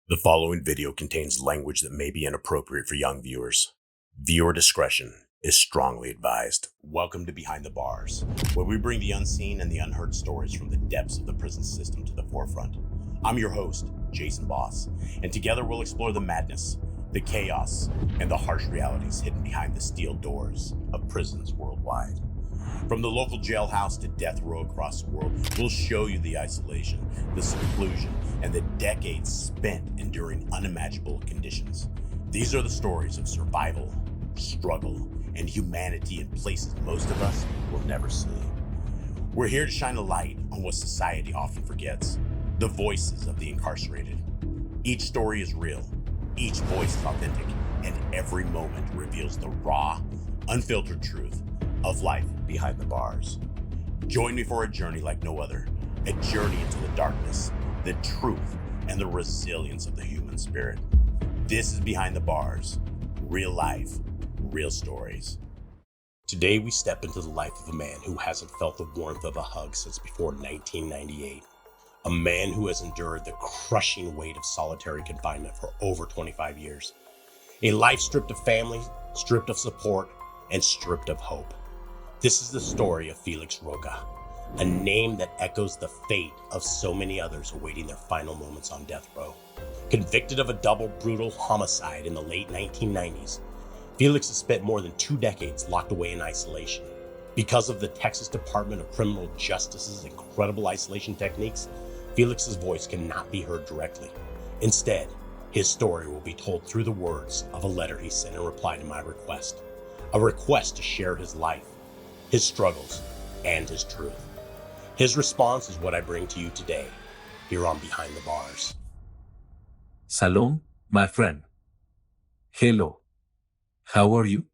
The following video contains language that may be inappropriate for young viewers. Viewer discretion is strongly advised. Welcome to Behind the Bars, where we bring the unseen and the unheard stories from the depths of the prison system to the forefront. I'm your host, Jason Boss, and together we'll explore the madness, the chaos, and the harsh realities hidden behind the steel doors of prisons worldwide. From the local jailhouse to death row across the world, we'll show you the isolation, the seclusion, and the decades spent enduring unimaginable conditions. These are the stories of survival, struggle, and humanity in places most of us will never see. We're here to shine a light on what society often forgets, the voices of the incarcerated. Each story is real, each voice is authentic, and every moment reveals the raw, unfiltered truth of life behind the bars. Join me for a journey like no other, a journey into the darkness, the truth, and the resilience of the human spirit. This is Behind the Bars, real life, real stories. Today we step into the life of a man who hasn't felt the warmth of a hug since before 1998. A man who has endured the crushing weight of solitary confinement for over 25 years. A life stripped of family, stripped of support, and stripped of hope. This is the story of Felix Rocha, a name that echoes the fate of so many others awaiting their final moments on death row. Convicted of a double brutal homicide in the late 1990s, Felix has spent more than 2 decades locked away in isolation. Because of the Texas Department of Criminal Justice's incredible isolation techniques, Felix's voice cannot be heard directly. Instead, his story will be told through the words of a letter he sent in reply to my request. A request to share his life, his struggles, and his truth. His response is what I bring to you today, here on Behind the Bars. Salom, my friend. Hello. How are you?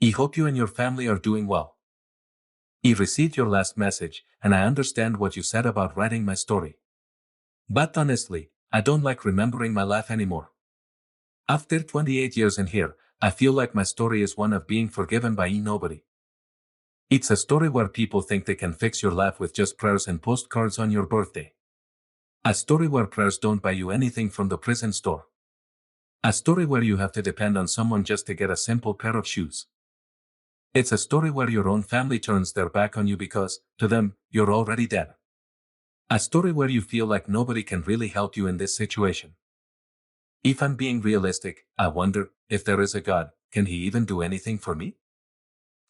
I hope you and your family are doing well. I received your last message, and I understand what you said about writing my story. But honestly, I don't like remembering my life anymore. After 28 years in here, I feel like my story is one of being forgiven by nobody. It's a story where people think they can fix your life with just prayers and postcards on your birthday. A story where prayers don't buy you anything from the prison store. A story where you have to depend on someone just to get a simple pair of shoes. It's a story where your own family turns their back on you because, to them, you're already dead. A story where you feel like nobody can really help you in this situation. If I'm being realistic, I wonder, if there is a God, can he even do anything for me?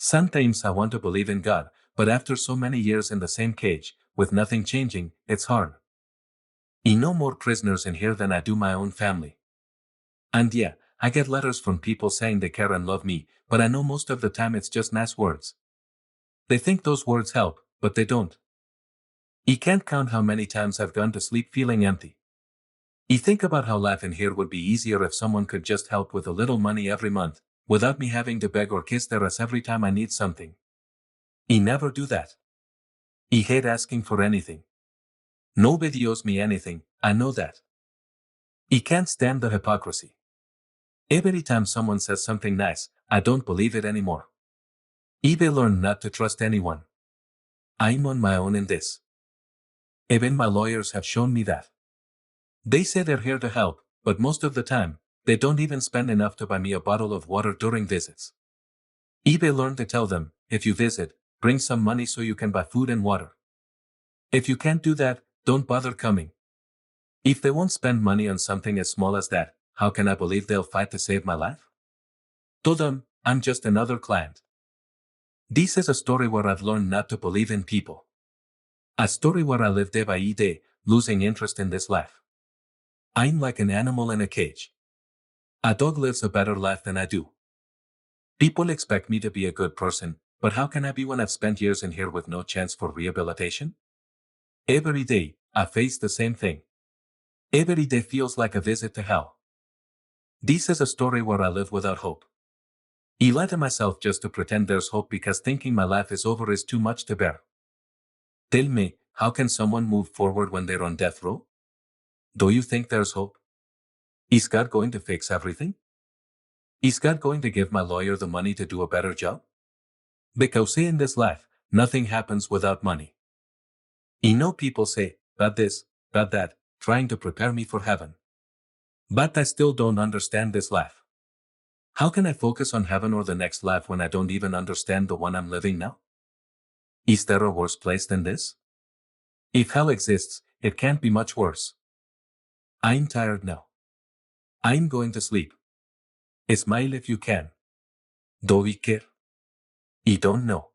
Sometimes I want to believe in God, but after so many years in the same cage, with nothing changing, it's hard. I know more prisoners in here than I do my own family. And yeah, I get letters from people saying they care and love me, but I know most of the time it's just nice words. They think those words help, but they don't. I can't count how many times I've gone to sleep feeling empty. I think about how life in here would be easier if someone could just help with a little money every month, without me having to beg or kiss their ass every time I need something. I never do that. I hate asking for anything. Nobody owes me anything, I know that. I can't stand the hypocrisy. Every time someone says something nice, I don't believe it anymore. I've learned not to trust anyone. I'm on my own in this. Even my lawyers have shown me that. They say they're here to help, but most of the time, they don't even spend enough to buy me a bottle of water during visits. I've learned to tell them, if you visit, bring some money so you can buy food and water. If you can't do that, don't bother coming. If they won't spend money on something as small as that, how can I believe they'll fight to save my life? To them, I'm just another client. This is a story where I've learned not to believe in people. A story where I live day by day, losing interest in this life. I'm like an animal in a cage. A dog lives a better life than I do. People expect me to be a good person, but how can I be when I've spent years in here with no chance for rehabilitation? Every day, I face the same thing. Every day feels like a visit to hell. This is a story where I live without hope. I lie to myself just to pretend there's hope because thinking my life is over is too much to bear. Tell me, how can someone move forward when they're on death row? Do you think there's hope? Is God going to fix everything? Is God going to give my lawyer the money to do a better job? Because in this life, nothing happens without money. I know people say, bad this, bad that, trying to prepare me for heaven. But I still don't understand this life. How can I focus on heaven or the next life when I don't even understand the one I'm living now? Is there a worse place than this? If hell exists, it can't be much worse. I'm tired now. I'm going to sleep. Smile if you can. Do we care? I don't know.